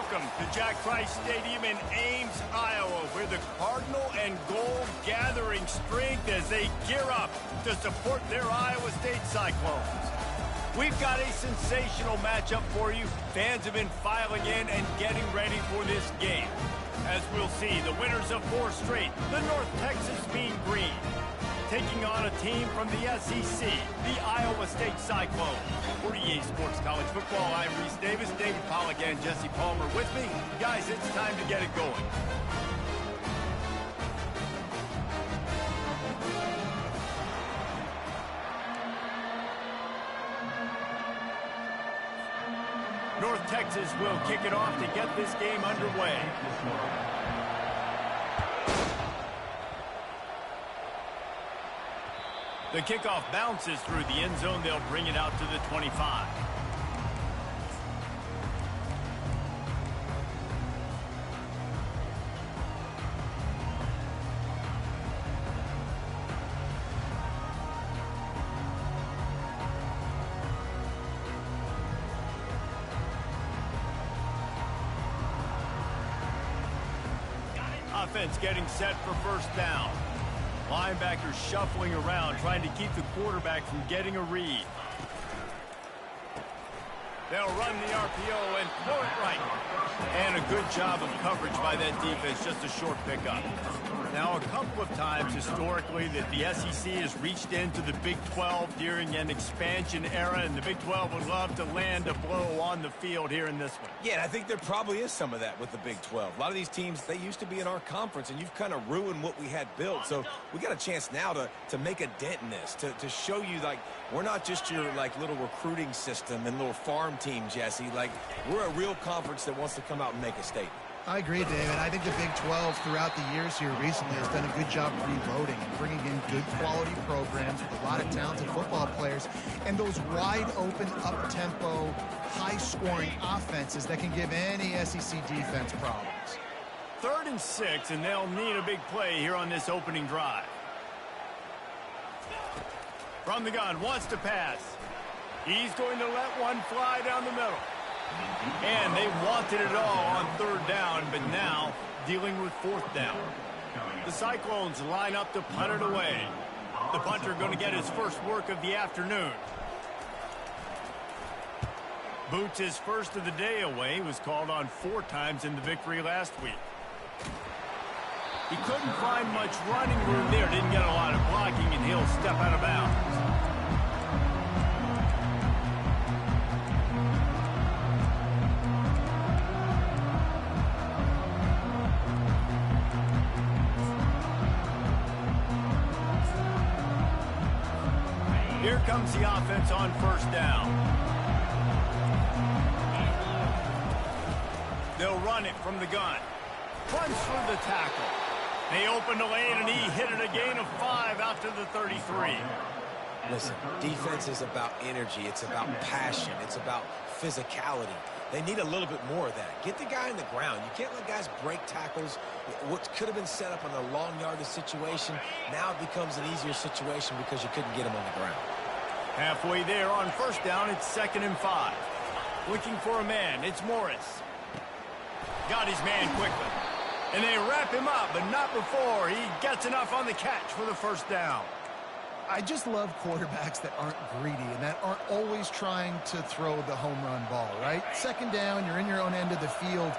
Welcome to Jack Trice Stadium in Ames, Iowa, where the Cardinal and Gold gathering strength as they gear up to support their Iowa State Cyclones. We've got a sensational matchup for you. Fans have been filing in and getting ready for this game. As we'll see, the winners of 4 straight, the North Texas Mean Green, taking on a team from the SEC, the Iowa State Cyclones. For EA Sports College Football, I'm Reese Davis, David Pollack, and Jesse Palmer with me. Guys, it's time to get it going. North Texas will kick it off to get this game underway. The kickoff bounces through the end zone. They'll bring it out to the 25. Offense getting set for first down. Linebackers shuffling around, trying to keep the quarterback from getting a read. They'll run the RPO and throw it right. And a good job of coverage by that defense, just a short pickup. Now, a couple of times historically that the SEC has reached into the Big 12 during an expansion era, and the Big 12 would love to land a blow on the field here in this one. Yeah, and I think there probably is some of that with the Big 12. A lot of these teams, they used to be in our conference, and you've kind of ruined what we had built. So we got a chance now to make a dent in this, to show you, like, we're not just your, like, little recruiting system and little farm team, Jesse. Like, we're a real conference that wants to come out and make a statement. I agree, David. I think the Big 12 throughout the years here recently has done a good job reloading and bringing in good quality programs with a lot of talented football players and those wide open, up-tempo, high-scoring offenses that can give any SEC defense problems. 3rd and 6, and they'll need a big play here on this opening drive. From the gun, wants to pass. He's going to let one fly down the middle. And they wanted it all on 3rd down, but now dealing with 4th down. The Cyclones line up to punt it away. The punter going to get his first work of the afternoon. Boots his first of the day away. He was called on 4 times in the victory last week. He couldn't find much running room there. Didn't get a lot of blocking, and he'll step out of bounds. Here comes the offense on 1st down. They'll run it from the gun. Runs through the tackle. They open the lane, and he hit it a gain of 5 out to the 33. Listen, defense is about energy. It's about passion. It's about physicality. They need a little bit more of that. Get the guy in the ground. You can't let guys break tackles. What could have been set up in a long yardage situation, now it becomes an easier situation because you couldn't get him on the ground. Halfway there on 1st down, it's 2nd and 5. Looking for a man, it's Morris. Got his man quickly. And they wrap him up, but not before he gets enough on the catch for the 1st down. I just love quarterbacks that aren't greedy and that aren't always trying to throw the home run ball, right? 2nd down, you're in your own end of the field.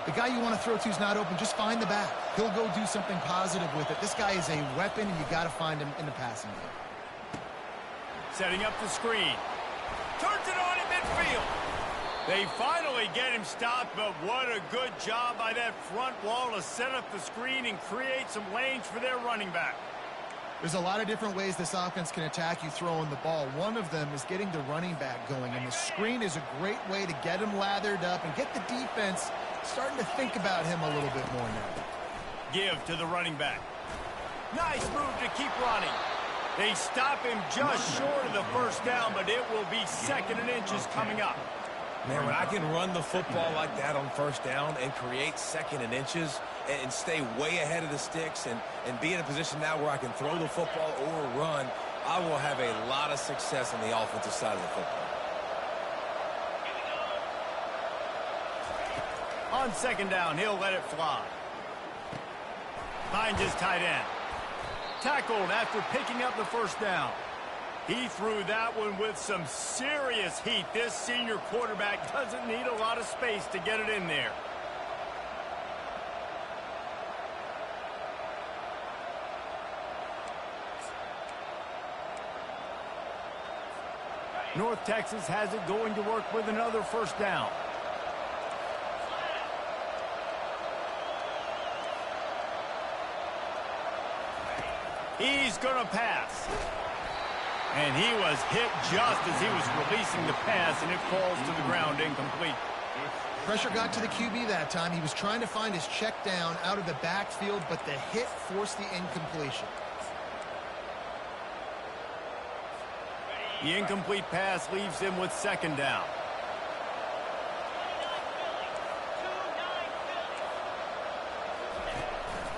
The guy you want to throw to is not open. Just find the back. He'll go do something positive with it. This guy is a weapon, and you got to find him in the passing game. Setting up the screen. Turns it on in midfield. They finally get him stopped, but what a good job by that front wall to set up the screen and create some lanes for their running back. There's a lot of different ways this offense can attack you throwing the ball. One of them is getting the running back going, and the screen is a great way to get him lathered up and get the defense starting to think about him a little bit more now. Give to the running back. Nice move to keep running. They stop him just short of the 1st down, but it will be 2nd and inches coming up. Man, when I can run the football like that on 1st down and create 2nd and inches and stay way ahead of the sticks and be in a position now where I can throw the football or run, I will have a lot of success on the offensive side of the football. On second down, he'll let it fly. Finds his tight end. Tackled after picking up the first down. He threw that one with some serious heat. This senior quarterback doesn't need a lot of space to get it in there. North Texas has it going to work with another first down. He's going to pass. And he was hit just as he was releasing the pass, and it falls to the ground incomplete. Pressure got to the QB that time. He was trying to find his check down out of the backfield, but the hit forced the incompletion. The incomplete pass leaves him with second down.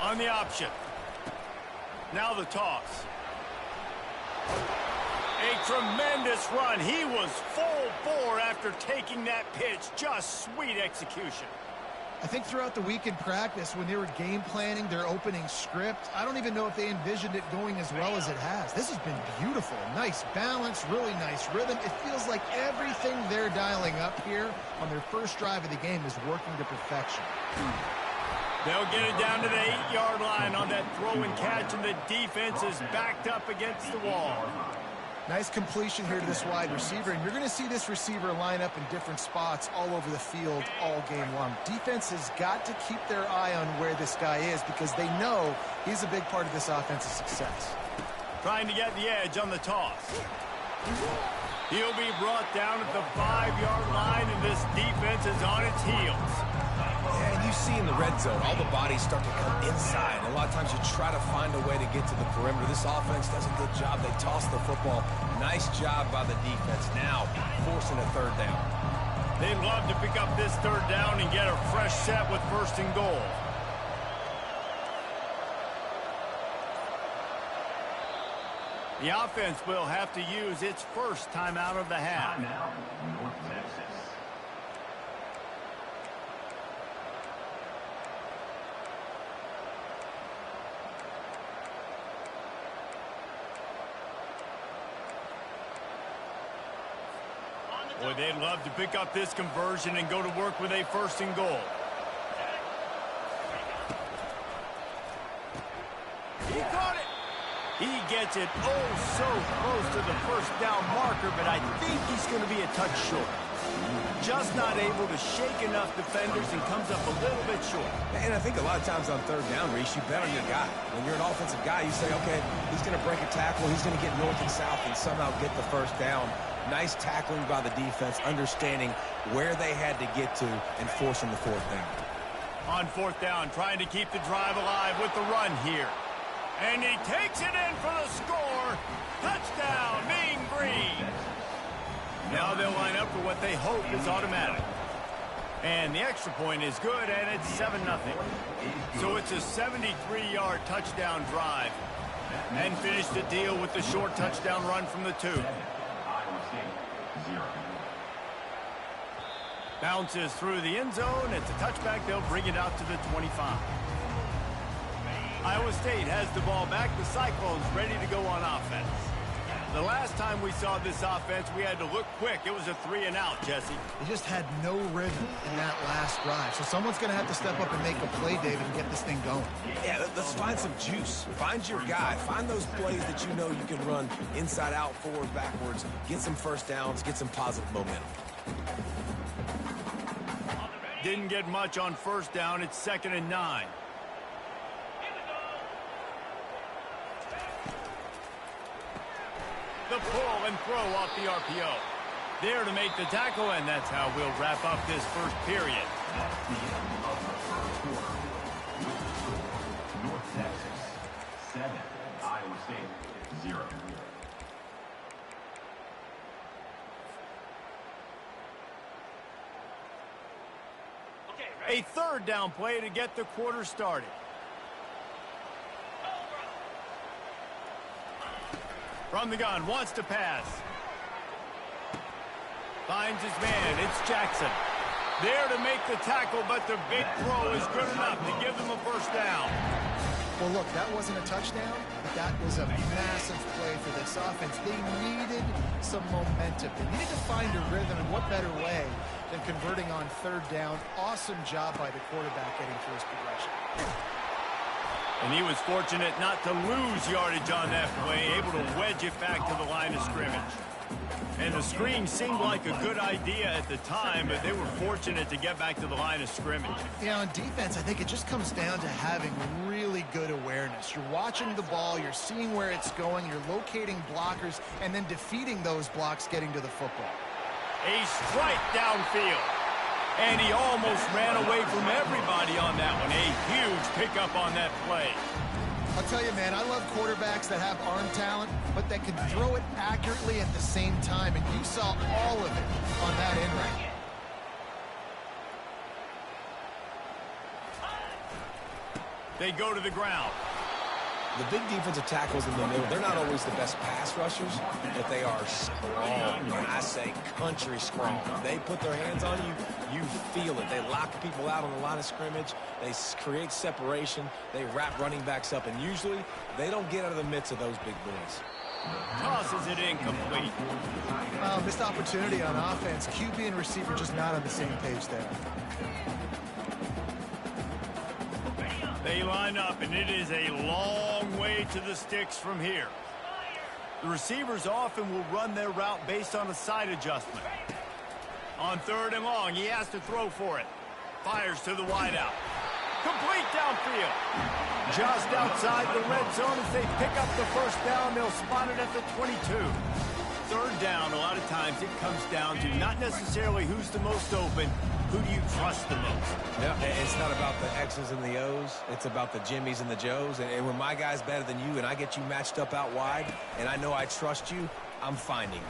On the option. Now the toss. A tremendous run. He was full bore after taking that pitch. Just sweet execution. I think throughout the week in practice, when they were game planning their opening script, I don't even know if they envisioned it going as well as it has. This has been beautiful. Nice balance, really nice rhythm. It feels like everything they're dialing up here on their first drive of the game is working to perfection. They'll get it down to the 8-yard line on that throw and catch, and the defense is backed up against the wall. Nice completion here to this wide receiver, and you're going to see this receiver line up in different spots all over the field all game long. Defense has got to keep their eye on where this guy is because they know he's a big part of this offense's success. Trying to get the edge on the toss. He'll be brought down at the 5-yard line, and this defense is on its heels. Yeah, and you see in the red zone, all the bodies start to come inside. A lot of times you try to find a way to get to the perimeter. This offense does a good job. They toss the football. Nice job by the defense. Now forcing a third down. They'd love to pick up this third down and get a fresh set with first and goal. The offense will have to use its first timeout of the half. North Texas. Boy, they'd love to pick up this conversion and go to work with a first and goal. He caught it. He gets it oh so close to the first down marker, but I think he's going to be a touch short. Just not able to shake enough defenders and comes up a little bit short. And I think a lot of times on third down, Reese, you bet on your guy. When you're an offensive guy, you say, okay, he's going to break a tackle, he's going to get north and south and somehow get the first down. Nice tackling by the defense, understanding where they had to get to and forcing the fourth down. On fourth down, trying to keep the drive alive with the run here. And he takes it in for the score. Touchdown, Mean Green. Now they'll line up for what they hope is automatic. And the extra point is good, and it's 7-0. So it's a 73-yard touchdown drive. And finish the deal with the short touchdown run from the 2. Bounces through the end zone. It's a touchback. They'll bring it out to the 25. Iowa State has the ball back. The Cyclones ready to go on offense. The last time we saw this offense, we had to look quick. It was a 3-and-out, Jesse. They just had no rhythm in that last drive. So someone's going to have to step up and make a play, David, and get this thing going. Yeah, let's find some juice. Find your guy. Find those plays that you know you can run inside out, forward, backwards. Get some first downs. Get some positive momentum. Didn't get much on first down. It's 2nd and 9. The pull and throw off the RPO. There to make the tackle, and that's how we'll wrap up this first period. That's the end of the first quarter. North Texas 7, Iowa State 0. A third down play to get the quarter started. From the gun, wants to pass. Finds his man, it's Jackson. There to make the tackle, but the big throw is good enough to give them a first down. Well, look, that wasn't a touchdown, but that was a massive play for this offense. They needed some momentum. They needed to find a rhythm, and what better way than converting on third down. Awesome job by the quarterback getting through his progression. And he was fortunate not to lose yardage on that play, able to wedge it back to the line of scrimmage. And the screen seemed like a good idea at the time, but they were fortunate to get back to the line of scrimmage. Yeah, on defense, I think it just comes down to having really good awareness. You're watching the ball, you're seeing where it's going, you're locating blockers, and then defeating those blocks getting to the football. A strike downfield. And he almost ran away from everybody on that one. A huge pickup on that play. I'll tell you, man, I love quarterbacks that have arm talent, but that can throw it accurately at the same time, and you saw all of it on that end route. They go to the ground. The big defensive tackles in the middle, they're not always the best pass rushers, but they are strong. And I say country strong. They put their hands on you, you feel it. They lock people out on the line of scrimmage. They create separation. They wrap running backs up, and usually they don't get out of the midst of those big boys. Tosses it incomplete. Missed opportunity on offense. QB and receiver just not on the same page there. They line up, and it is a long way to the sticks from here. The receivers often will run their route based on a side adjustment. On third and long, he has to throw for it. Fires to the wideout. Complete downfield. Just outside the red zone as they pick up the first down. They'll spot it at the 22. Third down, a lot of times it comes down to not necessarily who's the most open, who do you trust the most? Yeah, it's not about the X's and the O's. It's about the Jimmies and the Joes. And when my guy's better than you and I get you matched up out wide and I know I trust you, I'm finding you.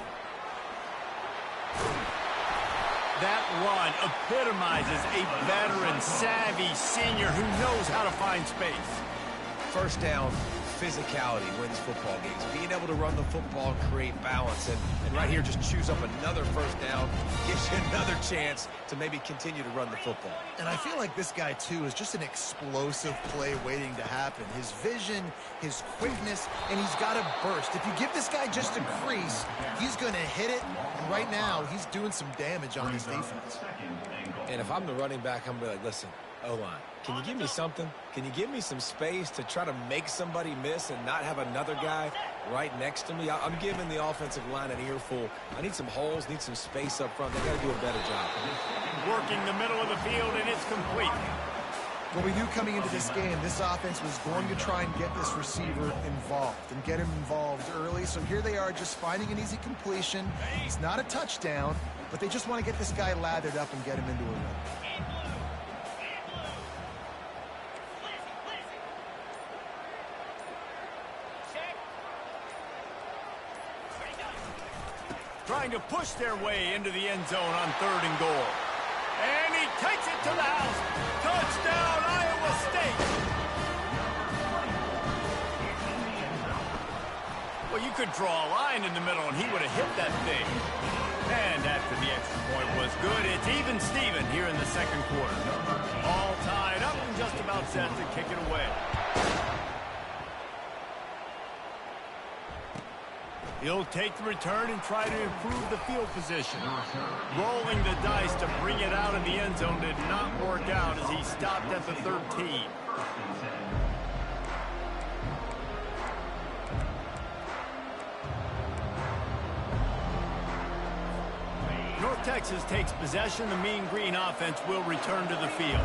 That run epitomizes a veteran, savvy senior who knows how to find space. First down, physicality wins football games. Being able to run the football and create balance. And right here, just choose up another first down, gives you another chance to maybe continue to run the football. And I feel like this guy, too, is just an explosive play waiting to happen. His vision, his quickness, and he's got a burst. If you give this guy just a crease, he's going to hit it. And right now, he's doing some damage on his defense. And if I'm the running back, I'm going to be like, listen, O-line, can you give me something? Can you give me some space to try to make somebody miss and not have another guy right next to me? I'm giving the offensive line an earful. I need some holes, need some space up front. They got to do a better job. Working the middle of the field, and it's complete. Well, we knew coming into this game, this offense was going to try and get this receiver involved and get him involved early. So here they are just finding an easy completion. It's not a touchdown, but they just want to get this guy lathered up and get him into a run. Trying to push their way into the end zone on third and goal. And he takes it to the house. Touchdown, Iowa State. Well, you could draw a line in the middle, and he would have hit that thing. And after the extra point was good, it's even Steven here in the second quarter. All tied up and just about set to kick it away. He'll take the return and try to improve the field position. Rolling the dice to bring it out of the end zone did not work out as he stopped at the 13. North Texas takes possession. The Mean Green offense will return to the field.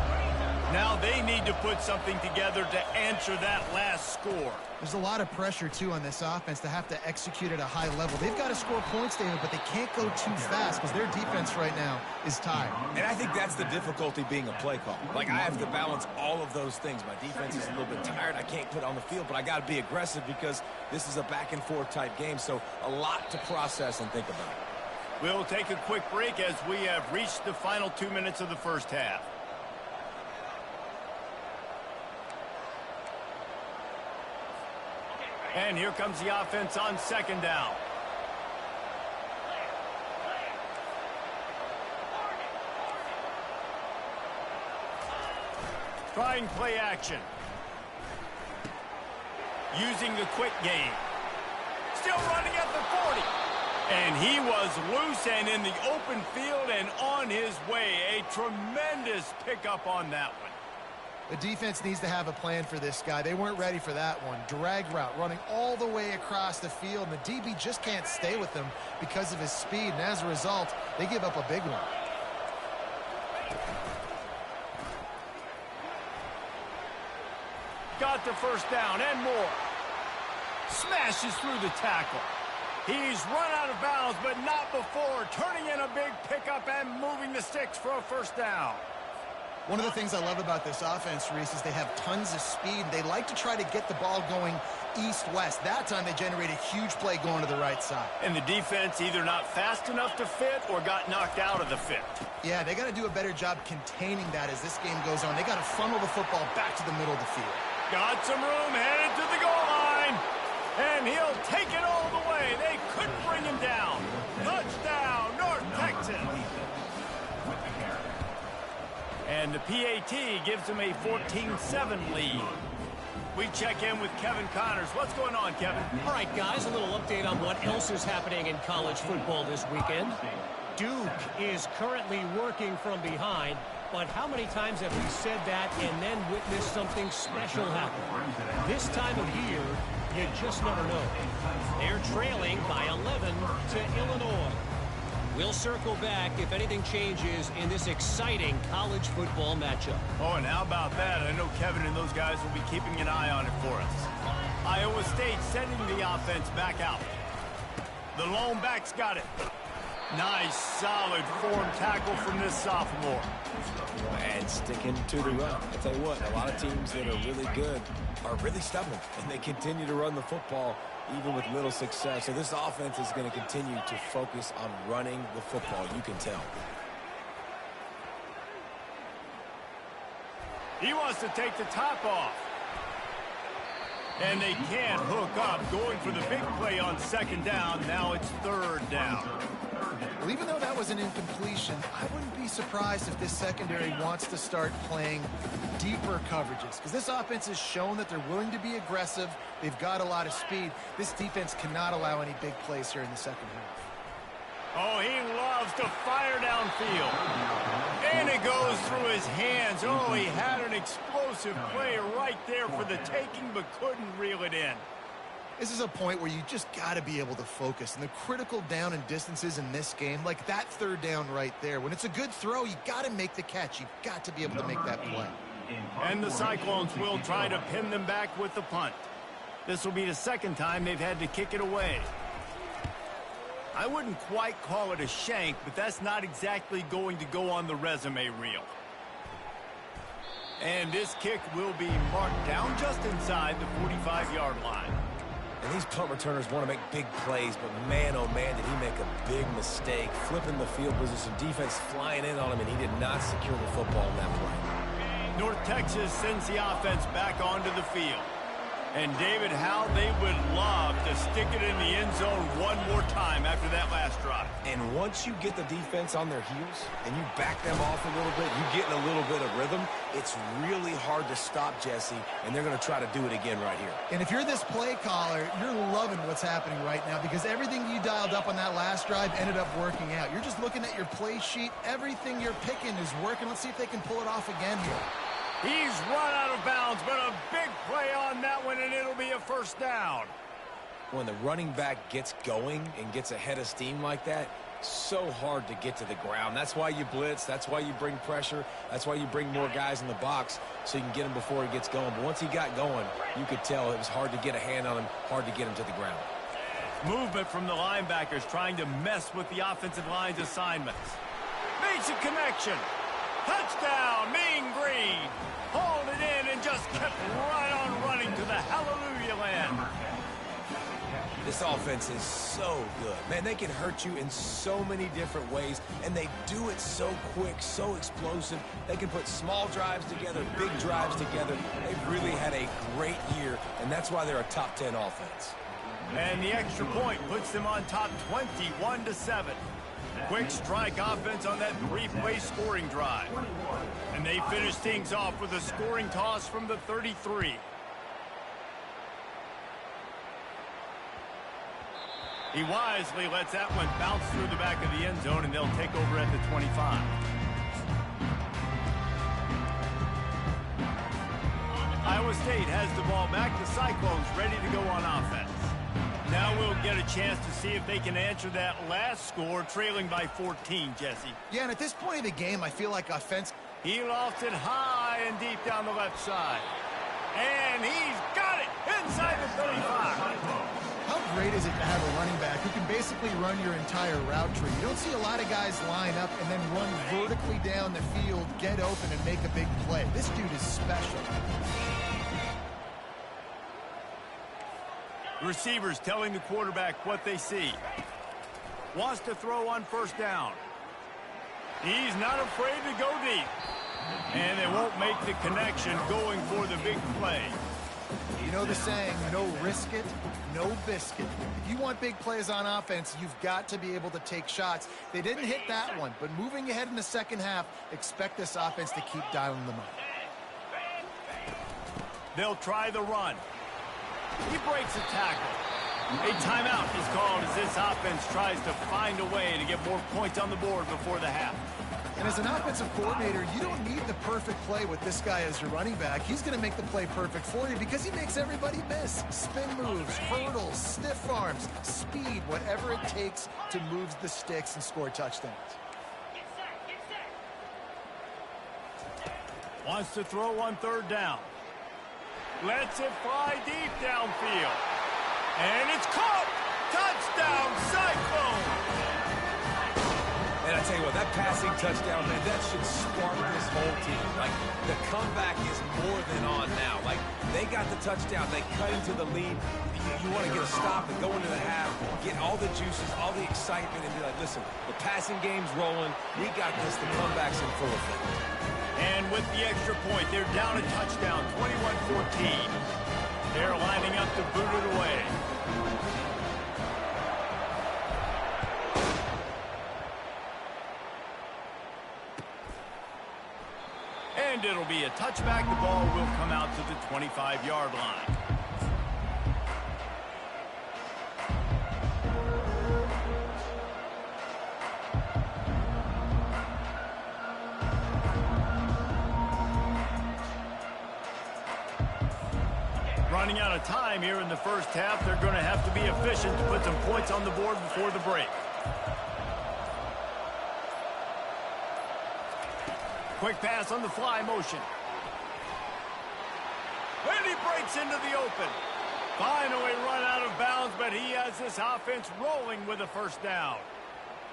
Now they need to put something together to answer that last score. There's a lot of pressure, too, on this offense to have to execute at a high level. They've got to score points, David, but they can't go too fast because their defense right now is tired. And I think that's the difficulty being a play call. Like, I have to balance all of those things. My defense is a little bit tired. I can't put it on the field, but I got to be aggressive because this is a back-and-forth type game, so a lot to process and think about. We'll take a quick break as we have reached the final 2 minutes of the first half. And here comes the offense on second down. Trying play action. Using the quick game. Still running at the 40. And he was loose and in the open field and on his way. A tremendous pickup on that one. The defense needs to have a plan for this guy. They weren't ready for that one. Drag route running all the way across the field, and the DB just can't stay with him because of his speed, and as a result, they give up a big one. Got the first down and more. Smashes through the tackle. He's run out of bounds, but not before turning in a big pickup and moving the sticks for a first down. One of the things I love about this offense, Reese, is they have tons of speed. They like to try to get the ball going east-west. That time they generate a huge play going to the right side. And the defense either not fast enough to fit or got knocked out of the fit. Yeah, they got to do a better job containing that as this game goes on. They got to funnel the football back to the middle of the field. Got some room, headed to the goal line. And he'll take it all the way. They couldn't bring him down. Touchdown, North Texas. And the PAT gives them a 14-7 lead. We check in with Kevin Connors. What's going on, Kevin? All right, guys, a little update on what else is happening in college football this weekend. Duke is currently working from behind, but how many times have we said that and then witnessed something special happen? This time of year, you just never know. They're trailing by 11 to Illinois. We'll circle back if anything changes in this exciting college football matchup. Oh, and how about that? I know Kevin and those guys will be keeping an eye on it for us. Iowa State sending the offense back out. The lone back's got it. Nice, solid form tackle from this sophomore. And sticking to the run. I tell you what, a lot of teams that are really good are really stubborn, and they continue to run the football even with little success. So this offense is going to continue to focus on running the football, you can tell. He wants to take the top off. And they can't hook up, going for the big play on second down. Now it's third down. Well, even though that was an incompletion, I wouldn't be surprised if this secondary wants to start playing deeper coverages, because this offense has shown that they're willing to be aggressive. They've got a lot of speed. This defense cannot allow any big plays here in the second half. Oh, he loves to fire downfield. And it goes through his hands. Oh, he had an explosive play right there for the taking, but couldn't reel it in. This is a point where you just got to be able to focus. And the critical down and distances in this game, like that third down right there, when it's a good throw, you got to make the catch. You've got to be able to make that play. And the Cyclones will try to pin them back with the punt. This will be the second time they've had to kick it away. I wouldn't quite call it a shank, but that's not exactly going to go on the resume reel. And this kick will be marked down just inside the 45-yard line. And these punt returners want to make big plays, but man, oh man, did he make a big mistake. Flipping the field position, defense flying in on him, and he did not secure the football in that play. North Texas sends the offense back onto the field. And, David, how they would love to stick it in the end zone one more time after that last drive. And once you get the defense on their heels and you back them off a little bit, you get in a little bit of rhythm, it's really hard to stop Jesse, and they're going to try to do it again right here. And if you're this play caller, you're loving what's happening right now, because everything you dialed up on that last drive ended up working out. You're just looking at your play sheet. Everything you're picking is working. Let's see if they can pull it off again here. He's run out of bounds, but a big play on that one, and it'll be a first down. When the running back gets going and gets ahead of steam like that, so hard to get to the ground. That's why you blitz. That's why you bring pressure. That's why you bring more guys in the box so you can get him before he gets going. But once he got going, you could tell it was hard to get a hand on him, hard to get him to the ground. Movement from the linebackers trying to mess with the offensive line's assignments. Makes a connection. Touchdown, Mean Green. Hauled it in and just kept right on running to the hallelujah land. This offense is so good. Man, they can hurt you in so many different ways, and they do it so quick, so explosive. They can put small drives together, big drives together. They've really had a great year, and that's why they're a top 10 offense. And the extra point puts them on top 21-7. Quick strike offense on that three-play scoring drive. And they finish things off with a scoring toss from the 33. He wisely lets that one bounce through the back of the end zone, and they'll take over at the 25. Iowa State has the ball back. The Cyclones ready to go on offense. Now we'll get a chance to see if they can answer that last score, trailing by 14, Jesse. Yeah, and at this point of the game, I feel like offense. He lofted high and deep down the left side. And he's got it inside the 35. How great is it to have a running back who can basically run your entire route tree? You don't see a lot of guys line up and then run vertically down the field, get open, and make a big play. This dude is special. Receivers telling the quarterback what they see. Wants to throw on first down. He's not afraid to go deep. And they won't make the connection going for the big play. You know the saying, no risk it, no biscuit. If you want big plays on offense, you've got to be able to take shots. They didn't hit that one, but moving ahead in the second half, expect this offense to keep dialing them up. They'll try the run. He breaks a tackle. A timeout is called as this offense tries to find a way to get more points on the board before the half. And as an offensive coordinator, you don't need the perfect play with this guy as your running back. He's going to make the play perfect for you because he makes everybody miss. Spin moves, hurdles, stiff arms, speed, whatever it takes to move the sticks and score touchdowns. Wants to throw on third down. Lets it fly deep downfield. And it's caught! Touchdown, Cyclone! And I tell you what, that passing touchdown, man, that should spark this whole team. Like, the comeback is more than on now. Like, they got the touchdown. They cut into the lead. You want to get a stop and go into the half, get all the juices, all the excitement, and be like, listen, the passing game's rolling. We got this. The comeback's in full effect. And with the extra point, they're down a touchdown, 21-14. They're lining up to boot it away. And it'll be a touchback. The ball will come out to the 25-yard line. Running out of time here in the first half. They're going to have to be efficient to put some points on the board before the break. Quick pass on the fly motion. And he breaks into the open. Finally run out of bounds, but he has this offense rolling with a first down.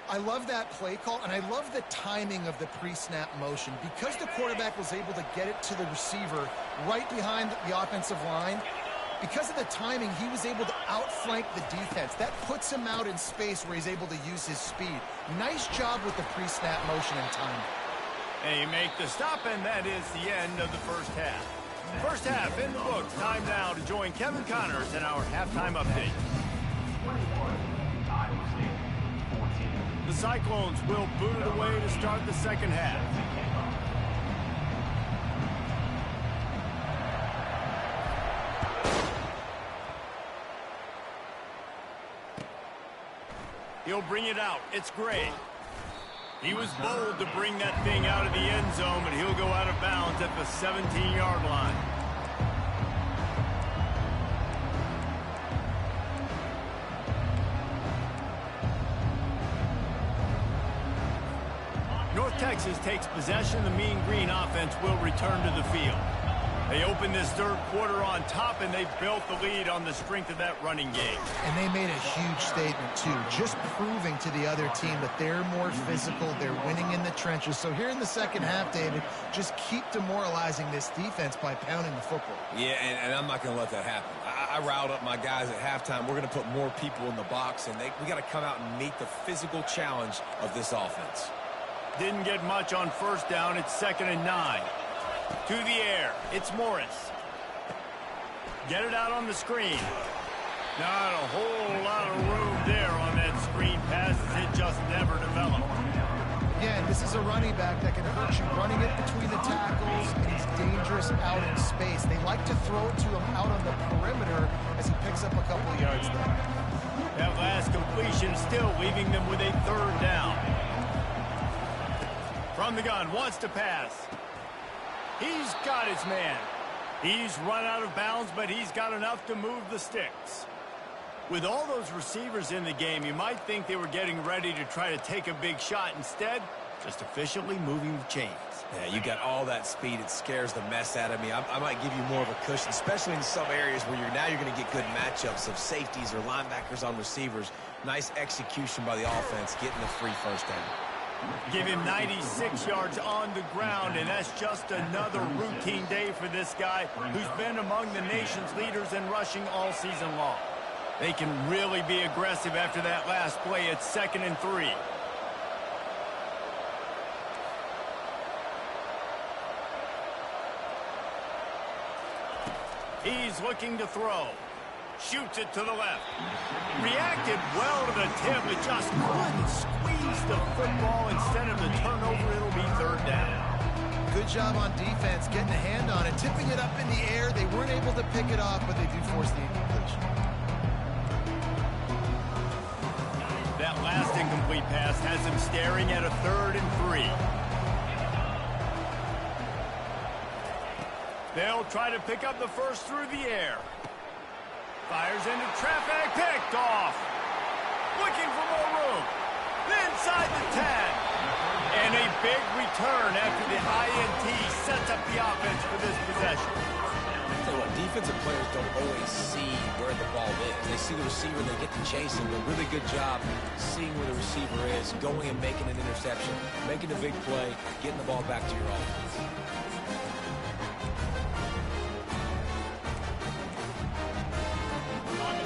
I love that play call, and I love the timing of the pre-snap motion. Because the quarterback was able to get it to the receiver right behind the offensive line, because of the timing, he was able to outflank the defense. That puts him out in space where he's able to use his speed. Nice job with the pre-snap motion and timing. And you make the stop, and that is the end of the first half. First half in the books. Time now to join Kevin Connors in our halftime update. The Cyclones will boot it away to start the second half. He'll bring it out. It's Gray. He was bold to bring that thing out of the end zone, but he'll go out of bounds at the 17-yard line. North Texas takes possession. The Mean Green offense will return to the field. They open this third quarter on top, and they built the lead on the strength of that running game. And they made a huge statement, too, just proving to the other team that they're more physical, they're winning in the trenches. So here in the second half, David, just keep demoralizing this defense by pounding the football. Yeah, and I'm not going to let that happen. I riled up my guys at halftime. We're going to put more people in the box, and we got to come out and meet the physical challenge of this offense. Didn't get much on first down. It's 2nd and 9. To the air. It's Morris. Get it out on the screen. Not a whole lot of room there on that screen pass as it just never developed. Again, this is a running back that can hurt you running it between the tackles, and he's dangerous out in space. They like to throw it to him out on the perimeter as he picks up a couple of yards there. That last completion still leaving them with a third down. From the gun, wants to pass. He's got his man. He's run out of bounds, but he's got enough to move the sticks. With all those receivers in the game, you might think they were getting ready to try to take a big shot. Instead, just efficiently moving the chains. Yeah, you got all that speed. It scares the mess out of me. I might give you more of a cushion, especially in some areas where you're going to get good matchups of safeties or linebackers on receivers. Nice execution by the offense, getting the free first down. Give him 96 yards on the ground, and that's just another routine day for this guy who's been among the nation's leaders in rushing all season long. They can really be aggressive after that last play. It's 2nd and 3. He's looking to throw. Shoots it to the left. Reacted well to the tip, but just couldn't squeeze the football. Instead of the turnover, it'll be 3rd down. Good job on defense, getting a hand on it, tipping it up in the air. They weren't able to pick it off, but they do force the incompletion. That last incomplete pass has him staring at a 3rd and 3. They'll try to pick up the first through the air. Fires into traffic, picked off. Looking for more room. Inside the 10. And a big return after the INT sets up the offense for this possession. I'll tell you what, defensive players don't always see where the ball is. They see the receiver and they get to chase him. A really good job seeing where the receiver is, going and making an interception, making a big play, getting the ball back to your offense.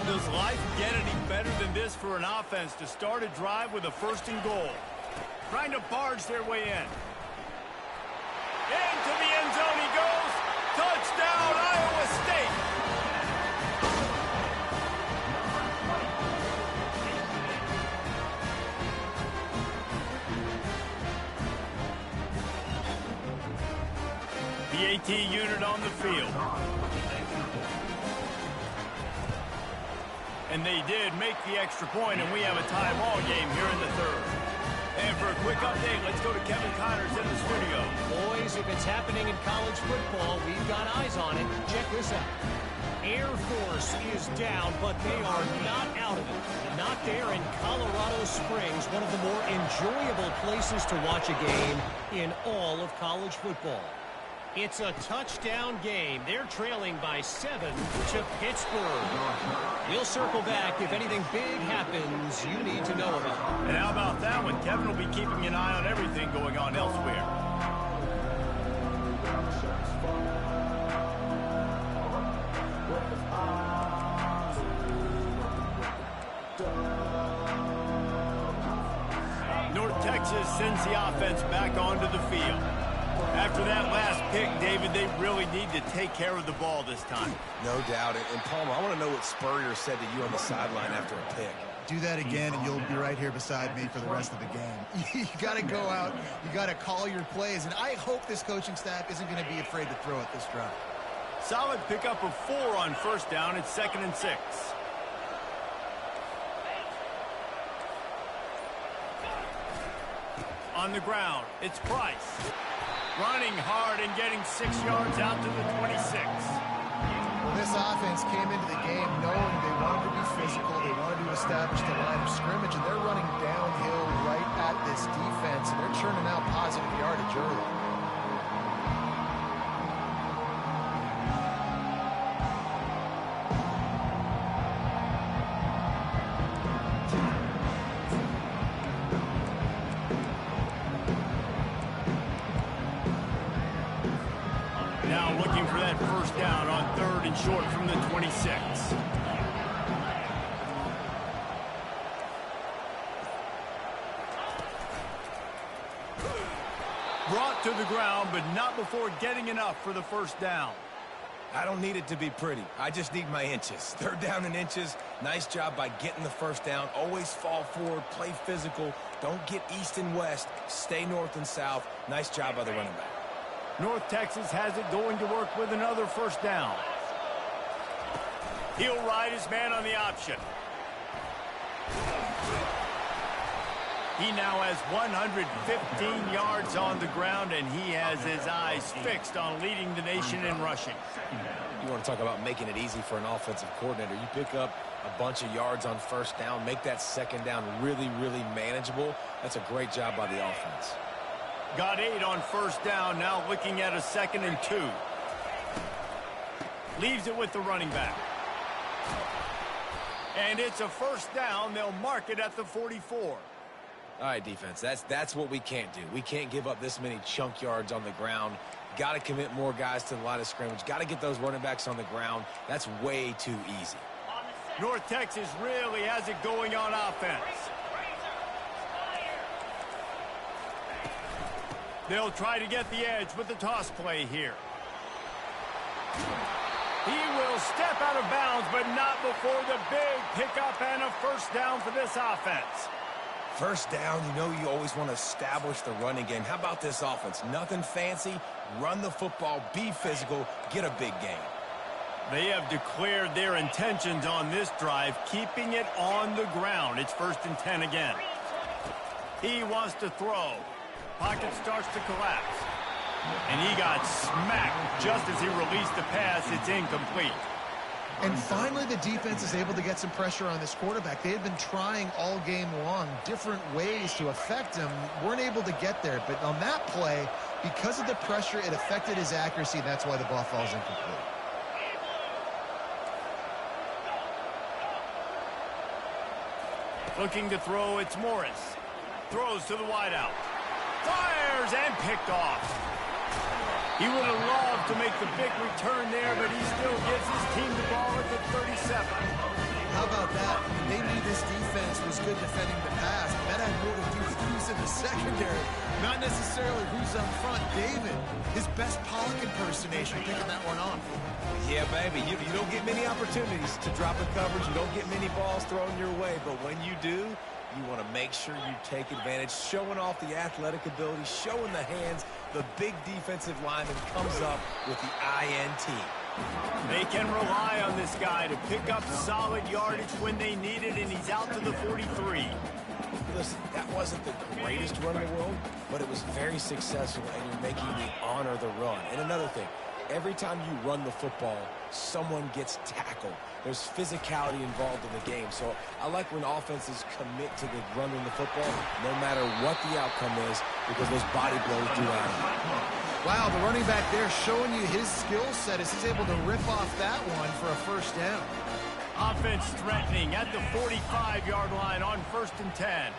Does life get any better than this for an offense to start a drive with a 1st and goal? Trying to barge their way in. Into the end zone he goes. Touchdown, Iowa State. The AT unit on the field. And they did make the extra point, and we have a tie ball game here in the 3rd. And for a quick update, let's go to Kevin Connors in the studio. Boys, if it's happening in college football, we've got eyes on it. Check this out. Air Force is down, but they are not out of it. Not there in Colorado Springs, one of the more enjoyable places to watch a game in all of college football. It's a touchdown game. They're trailing by 7 to Pittsburgh. We'll circle back if anything big happens you need to know about. And how about that one? Kevin will be keeping an eye on everything going on elsewhere. North Texas sends the offense back onto the field. After that last pick, David, they really need to take care of the ball this time. No doubt. And Palmer, I want to know what Spurrier said to you on the sideline after a pick. Do that again, and you'll be right here beside me for the rest of the game. You got to go out. You got to call your plays. And I hope this coaching staff isn't going to be afraid to throw it this drive. Solid pickup of 4 on 1st down. It's 2nd and 6. On the ground, it's Price. Running hard and getting 6 yards out to the 26. Well, this offense came into the game knowing they wanted to be physical, they wanted to establish the line of scrimmage, and they're running downhill right at this defense, and they're churning out positive yardage early. Now looking for that 1st down on 3rd and short from the 26. Brought to the ground, but not before getting enough for the 1st down. I don't need it to be pretty. I just need my inches. Third down in inches. Nice job by getting the first down. Always fall forward, play physical. Don't get east and west. Stay north and south. Nice job by the running back. North Texas has it going to work with another first down. He'll ride his man on the option. He now has 115 yards on the ground, and he has his eyes fixed on leading the nation in rushing. You want to talk about making it easy for an offensive coordinator. You pick up a bunch of yards on first down, make that second down really, really manageable. That's a great job by the offense. Got 8 on first down, now looking at a 2nd and 2. Leaves it with the running back. And it's a first down. They'll mark it at the 44. All right, defense, that's what we can't do. We can't give up this many chunk yards on the ground. Got to commit more guys to the line of scrimmage. Got to get those running backs on the ground. That's way too easy. North Texas really has it going on offense. They'll try to get the edge with the toss play here. He will step out of bounds, but not before the big pickup and a first down for this offense. First down, you know you always want to establish the running game. How about this offense? Nothing fancy. Run the football, be physical, get a big gain. They have declared their intentions on this drive, keeping it on the ground. It's 1st and 10 again. He wants to throw. Pocket starts to collapse. And he got smacked just as he released the pass. It's incomplete. And finally, the defense is able to get some pressure on this quarterback. They had been trying all game long different ways to affect him. Weren't able to get there. But on that play, because of the pressure, it affected his accuracy. That's why the ball falls incomplete. Looking to throw, it's Morris. Throws to the wideout. Fires and picked off. He would have loved to make the big return there, but he still gives his team the ball at the 37. How about that? They knew this defense was good defending the pass. That had more to do with who's in the secondary, not necessarily who's up front. David, his best Pollock impersonation, picking that one off. Yeah, baby, you don't get many opportunities to drop in coverage. You don't get many balls thrown your way, but when you do, you want to make sure you take advantage, showing off the athletic ability, showing the hands. The big defensive lineman comes up with the INT. They can rely on this guy to pick up solid yardage when they need it, and he's out to the 43. Listen, that wasn't the greatest run in the world, but it was very successful, and you're making me honor the run. And another thing, every time you run the football, someone gets tackled. There's physicality involved in the game. So I like when offenses commit to the running the football, no matter what the outcome is, because those body blows do that. Wow, the running back there showing you his skill set as he's able to rip off that one for a first down. Offense threatening at the 45-yard line on 1st and 10.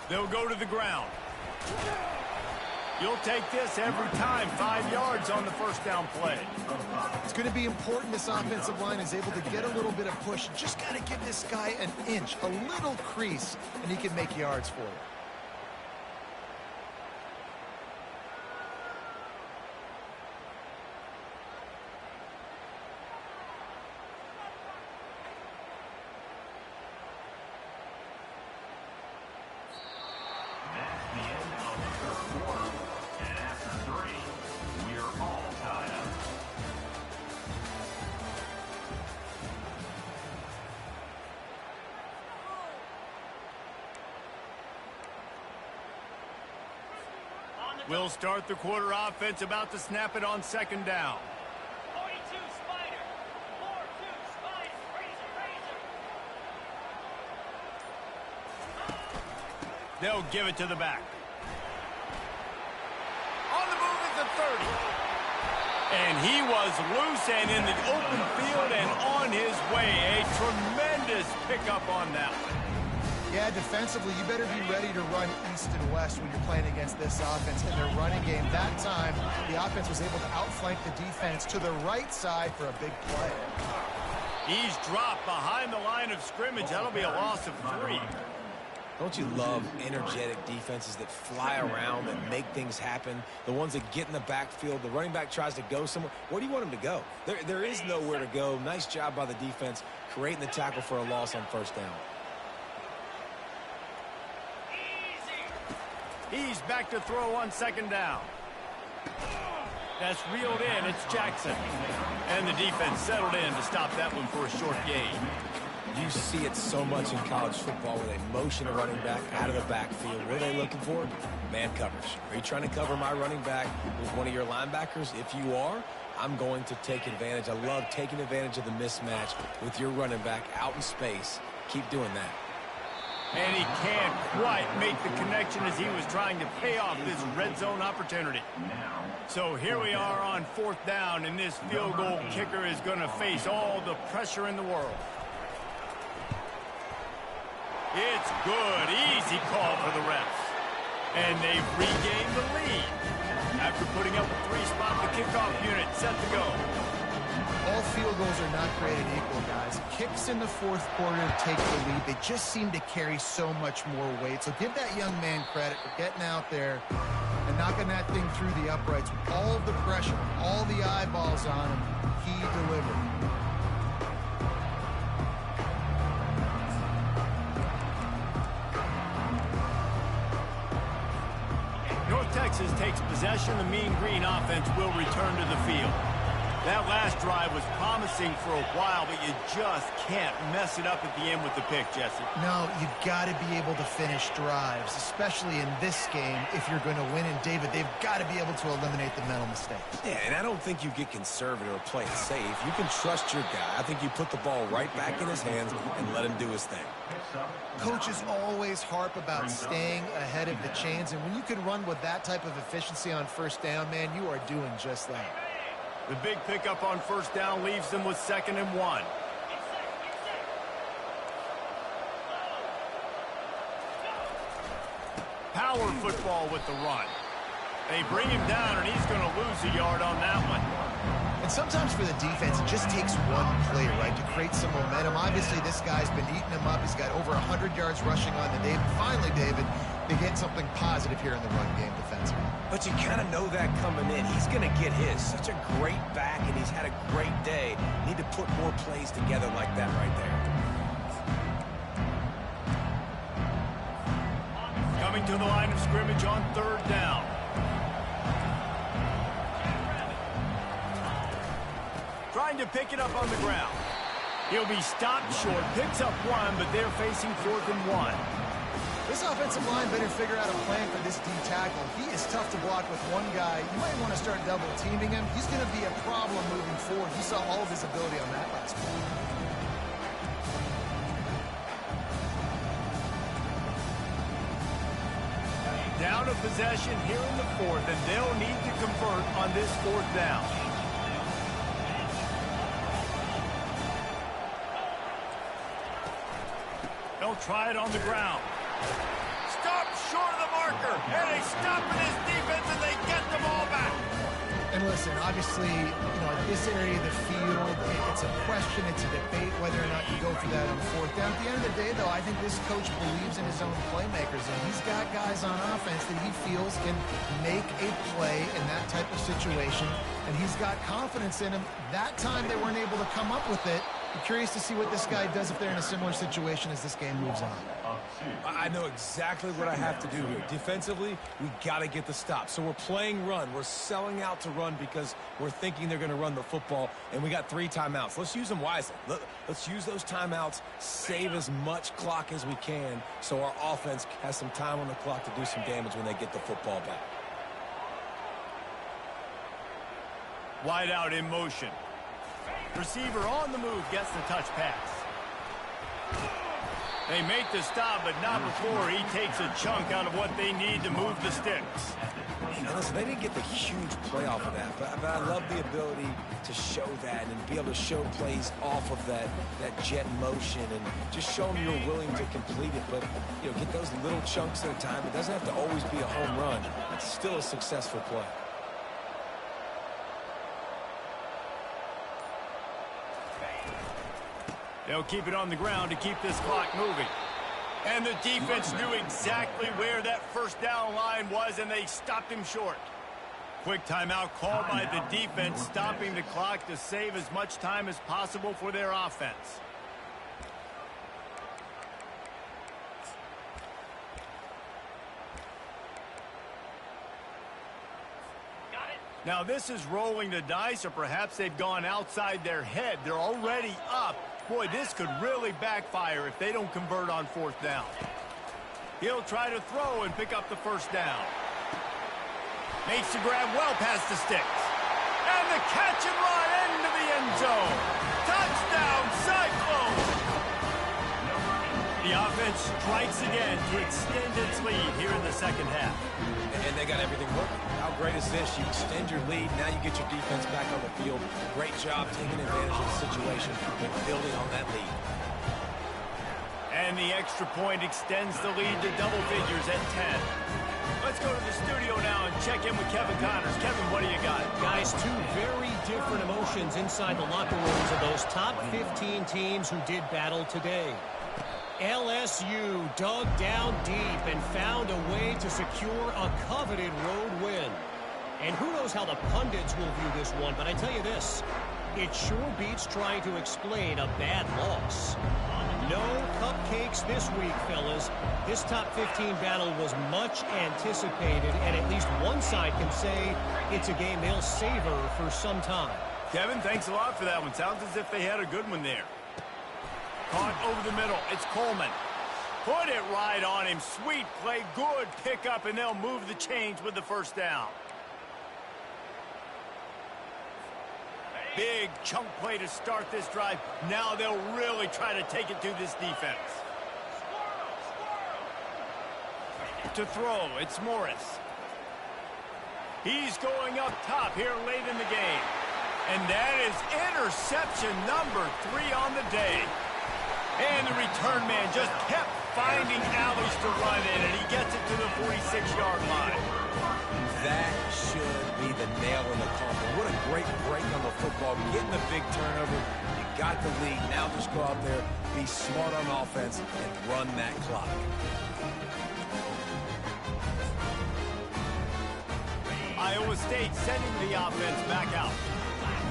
They'll go to the ground. You'll take this every time. 5 yards on the first down play. It's going to be important this offensive line is able to get a little bit of push. Just got to give this guy an inch, a little crease, and he can make yards for you. We'll start the quarter. Offense about to snap it on 2nd down. 42 Spider. 4-2 Spider. Razor. They'll give it to the back. On the move at the 30. And he was loose and in the open field and on his way. A tremendous pickup on that one. Yeah, defensively, you better be ready to run east and west when you're playing against this offense in their running game. That time, the offense was able to outflank the defense to the right side for a big play. He's dropped behind the line of scrimmage. That'll be a loss of 3. Don't you love energetic defenses that fly around and make things happen? The ones that get in the backfield, the running back tries to go somewhere. Where do you want him to go? There is nowhere to go. Nice job by the defense creating the tackle for a loss on first down. He's back to throw on second down. That's reeled in. It's Jackson. And the defense settled in to stop that one for a short gain. You see it so much in college football where they motion a running back out of the backfield. What are they looking for? Man coverage. Are you trying to cover my running back with one of your linebackers? If you are, I'm going to take advantage. I love taking advantage of the mismatch with your running back out in space. Keep doing that. And he can't quite make the connection as he was trying to pay off this red zone opportunity. So here we are on fourth down, and this field goal kicker is going to face all the pressure in the world. It's good. Easy call for the refs. And they've regained the lead. After putting up a 3-spot, the kickoff unit set to go. All field goals are not created equal, guys. Kicks in the fourth quarter take the lead. They just seem to carry so much more weight. So give that young man credit for getting out there and knocking that thing through the uprights with all of the pressure, all the eyeballs on him. He delivered. North Texas takes possession. The Mean Green offense will return to the field. That last drive was promising for a while, but you just can't mess it up at the end with the pick, Jesse. No, you've got to be able to finish drives, especially in this game if you're going to win. And, David, they've got to be able to eliminate the mental mistakes. Yeah, and I don't think you get conservative or play it safe. You can trust your guy. I think you put the ball right back in his hands and let him do his thing. Coaches always harp about staying ahead of the chains, and when you can run with that type of efficiency on first down, man, you are doing just that. The big pickup on first down leaves them with 2nd and 1. Power football with the run. They bring him down, and he's going to lose a yard on that one. And sometimes for the defense, it just takes one play, right, to create some momentum. Obviously, this guy's been eating him up. He's got over 100 yards rushing on the day. Finally, David, they get something positive here in the run game defensively. But you kind of know that coming in. He's going to get his. Such a great back, and he's had a great day. Need to put more plays together like that right there. Coming to the line of scrimmage on 3rd down. Trying to pick it up on the ground. He'll be stopped short, picks up 1, but they're facing 4th and 1. This offensive line better figure out a plan for this D tackle. He is tough to block with one guy. You might want to start double teaming him. He's going to be a problem moving forward. You saw all of his ability on that last one. Down a possession here in the 4th, and they'll need to convert on this 4th down. They'll try it on the ground. Stop short of the marker, and they stop in this defense, and they get the ball back. And listen, obviously, at this area of the field, it's a question, it's a debate whether or not you go for that on 4th down. At the end of the day, though, I think this coach believes in his own playmakers, and he's got guys on offense that he feels can make a play in that type of situation, and he's got confidence in him. That time they weren't able to come up with it. I'm curious to see what this guy does if they're in a similar situation as this game moves on. I know exactly what I have to do here. Defensively, we got to get the stop. So we're playing run. We're selling out to run because we're thinking they're going to run the football, and we got 3 timeouts. Let's use them wisely. Let's use those timeouts, save as much clock as we can so our offense has some time on the clock to do some damage when they get the football back. Wide out in motion. Receiver on the move gets the touch pass. They make the stop, but not before he takes a chunk out of what they need to move the sticks. Now listen, they didn't get the huge play off of that, but I love the ability to show that and be able to show plays off of that jet motion and just show them you're willing to complete it. But, get those little chunks at a time. It doesn't have to always be a home run. It's still a successful play. They'll keep it on the ground to keep this clock moving. And the defense knew exactly where that first down line was, and they stopped him short. Quick timeout called by the defense, stopping the clock to save as much time as possible for their offense. Now this is rolling the dice, or perhaps they've gone outside their head. They're already up. Boy, this could really backfire if they don't convert on fourth down. He'll try to throw and pick up the first down. Makes the grab well past the sticks. And the catch and run into the end zone. Touchdown, Cyclones! The offense strikes again to extend its lead here in the second half. And they got everything working. How great is this? You extend your lead, now you get your defense back on the field. Great job taking advantage of the situation and building on that lead. And the extra point extends the lead to double figures at 10. Let's go to the studio now and check in with Kevin Connors. Kevin, what do you got? Guys, two very different emotions inside the locker rooms of those top 15 teams who did battle today. LSU dug down deep and found a way to secure a coveted road win. And who knows how the pundits will view this one, but I tell you this, it sure beats trying to explain a bad loss. No cupcakes this week, fellas. This top 15 battle was much anticipated, and at least one side can say it's a game they'll savor for some time. Kevin, thanks a lot for that one. Sounds as if they had a good one there. Caught over the middle. It's Coleman. Put it right on him. Sweet play. Good pickup, and they'll move the chains with the first down. Big chunk play to start this drive. Now they'll really try to take it to this defense. To throw, it's Morris. He's going up top here late in the game. And that is interception number 3 on the day. And the return man just kept finding alleys to run in, and he gets it to the 46-yard line. That should be the nail in the coffin. What a great break on the football. Getting the big turnover. You got the lead. Now just go out there, be smart on offense, and run that clock. Iowa State sending the offense back out.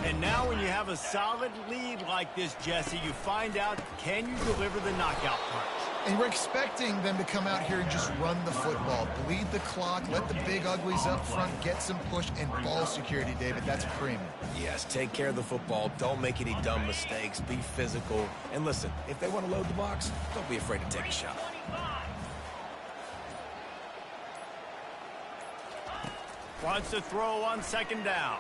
And now when you have a solid lead like this, Jesse, you find out, can you deliver the knockout punch? And we're expecting them to come out here and just run the football, bleed the clock, let the big uglies up front, get some push, and ball security, David. That's premium. Yes, take care of the football. Don't make any dumb mistakes. Be physical. And listen, if they want to load the box, don't be afraid to take a shot. Wants to throw on second down.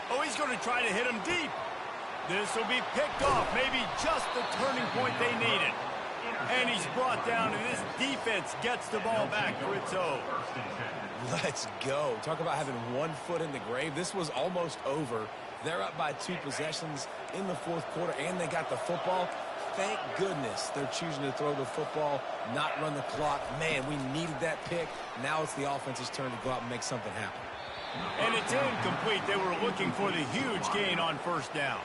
Oh, he's going to try to hit him deep. This will be picked off. Maybe just the turning point they needed. And he's brought down, and this defense gets the ball back for its own. Let's go. Talk about having one foot in the grave. This was almost over. They're up by 2 possessions in the fourth quarter, and they got the football. Thank goodness they're choosing to throw the football, not run the clock. Man, we needed that pick. Now it's the offense's turn to go out and make something happen. And it's incomplete. They were looking for the huge gain on first down.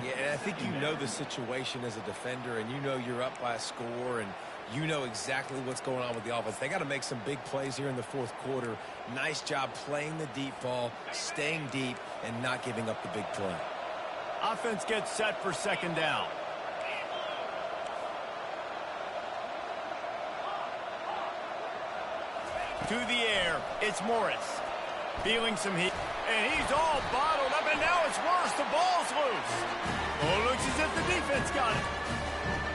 Yeah, and I think you know the situation as a defender, and you know you're up by a score, and you know exactly what's going on with the offense. They got to make some big plays here in the fourth quarter. Nice job playing the deep ball, staying deep, and not giving up the big play. Offense gets set for second down. To the air, it's Morris. Feeling some heat. And he's all bottled up, and now it's worse. The ball's loose. Oh, looks as if the defense got it.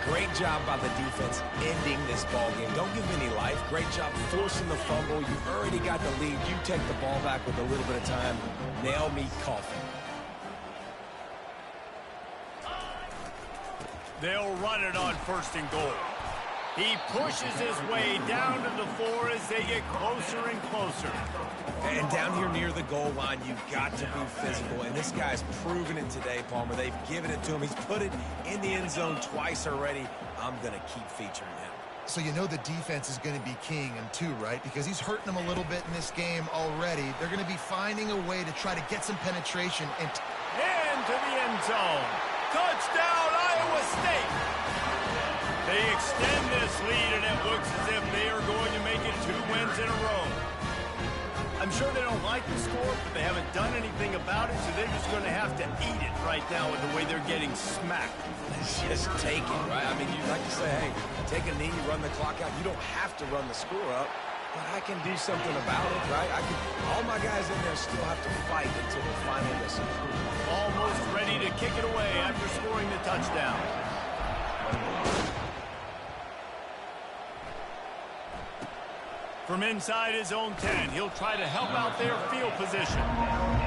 Great job by the defense ending this ball game. Don't give any life. Great job forcing the fumble. You already got the lead. You take the ball back with a little bit of time. Nail me coffin. They'll run it on first and goal. He pushes his way down to the 4 as they get closer and closer. And down here near the goal line, you've got to be physical. And this guy's proven it today, Palmer. They've given it to him. He's put it in the end zone twice already. I'm going to keep featuring him. So you know the defense is going to be keying him too, right? Because he's hurting them a little bit in this game already. They're going to be finding a way to try to get some penetration. And into the end zone. Touchdown, Iowa State. They extend this lead, and it looks as if they are going to make it 2 wins in a row. I'm sure they don't like the score, but they haven't done anything about it, so they're just going to have to eat it right now with the way they're getting smacked. Just take it, right? I mean, you'd like to say, hey, take a knee, run the clock out. You don't have to run the score up, but I can do something about it, right? All my guys in there still have to fight until the final whistle. Almost ready to kick it away after scoring the touchdown. From inside his own 10, he'll try to help out their field position.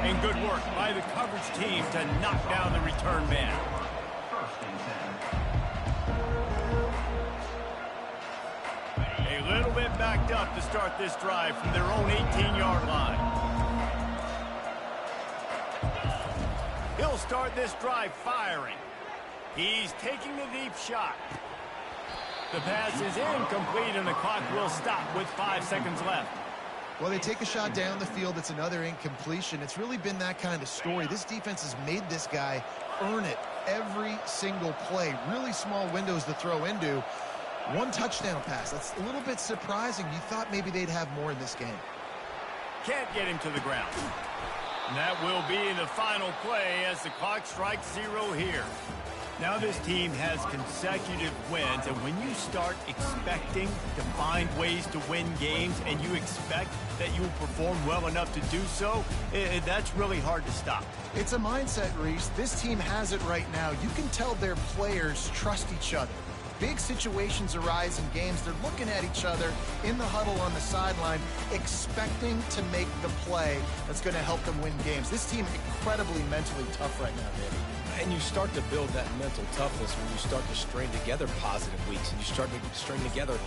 And good work by the coverage team to knock down the return man. A little bit backed up to start this drive from their own 18-yard line. He'll start this drive firing. He's taking the deep shot. The pass is incomplete, and the clock will stop with 5 seconds left. Well, they take a shot down the field. It's another incompletion. It's really been that kind of story. This defense has made this guy earn it every single play. Really small windows to throw into. 1 touchdown pass. That's a little bit surprising. You thought maybe they'd have more in this game. Can't get him to the ground. And that will be the final play as the clock strikes 0 here. Now this team has consecutive wins, and when you start expecting to find ways to win games and you expect that you will perform well enough to do so, that's really hard to stop. It's a mindset, Reese. This team has it right now. You can tell their players trust each other. Big situations arise in games. They're looking at each other in the huddle on the sideline, expecting to make the play that's going to help them win games. This team incredibly mentally tough right now, David. And you start to build that mental toughness when you start to string together positive weeks and you start to string together